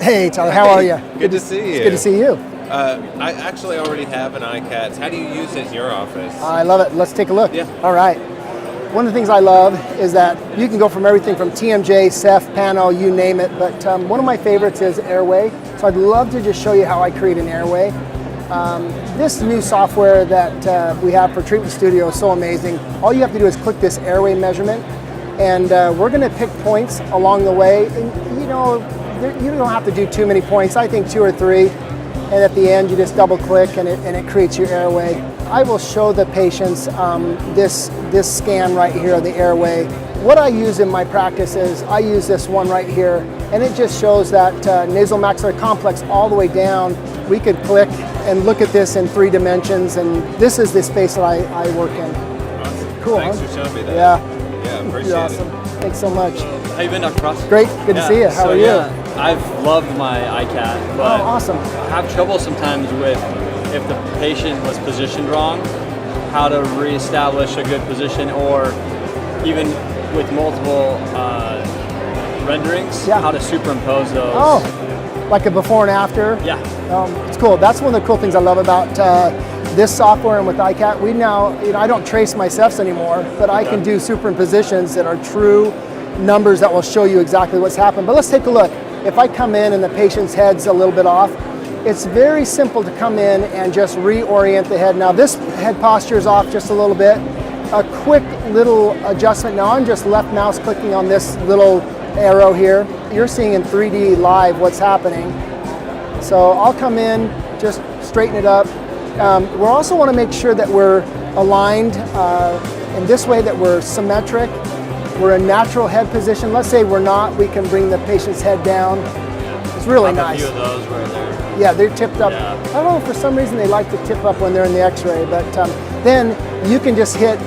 Hey, Tyler, how are you? Good to see you. It's good to see you. I actually already have an iCats. How do you use it in your office? I love it. Let's take a look. Yeah. All right. One of the things I love is that you can go from everything from TMJ, Ceph, panel, you name it, but one of my favorites is Airway. So I'd love to just show you how I create an Airway. This new software that we have for Treatment Studio is so amazing. All you have to do is click this Airway measurement, and we're going to pick points along the way. And, you know, you don't have to do too many points. I think 2 or 3. And at the end, you just double click and it creates your airway. I will show the patients this scan right here of the airway. What I use in my practice is I use this one right here, and it just shows that nasomaxillary complex all the way down. We could click and look at this in 3 dimensions, and this is the space that I work in. Awesome. Cool. Thanks for showing me that. Yeah, appreciate awesome. it. Thanks so much. How you been, Dr. Frost? Great, good to see you. How are you? I've loved my iCat, but awesome. I have trouble sometimes with if the patient was positioned wrong, how to reestablish a good position, or even with multiple renderings, how to superimpose those. Oh, like a before and after? Yeah. It's cool. That's one of the cool things I love about this software and with iCat. We now, I don't trace my Cephs anymore, but I can do superimpositions that are true numbers that will show you exactly what's happened. But let's take a look. If I come in and the patient's head's a little bit off, it's very simple to come in and just reorient the head. Now this head posture is off just a little bit. A quick little adjustment. Now I'm just left mouse clicking on this little arrow here. You're seeing in 3D live what's happening. So I'll come in, just straighten it up. We also want to make sure that we're aligned in this way, that we're symmetric. We're in natural head position. Let's say we're not, we can bring the patient's head down. It's really nice. A few of those where they're... Yeah, they're tipped up. Yeah. I don't know, for some reason they like to tip up when they're in the x-ray, but then you can just hit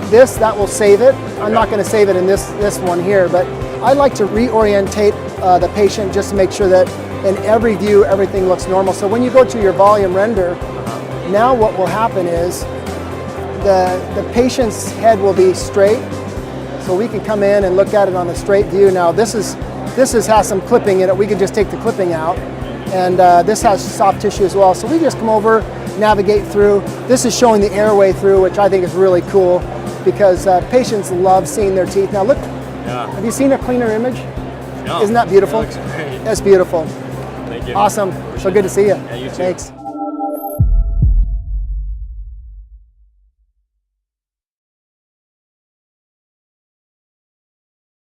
this, that will save it. I'm not going to save it in this one here, but I like to reorientate the patient just to make sure that in every view everything looks normal. So when you go to your volume render, now what will happen is the patient's head will be straight. So we can come in and look at it on a straight view. Now this has some clipping in it. We can just take the clipping out. And this has soft tissue as well. So we just come over, navigate through. This is showing the airway through, which I think is really cool because patients love seeing their teeth. Now look, have you seen a cleaner image? No. Isn't that beautiful? That looks great. That's beautiful. Thank you. Awesome. So good to see you. Yeah, you too. Thanks.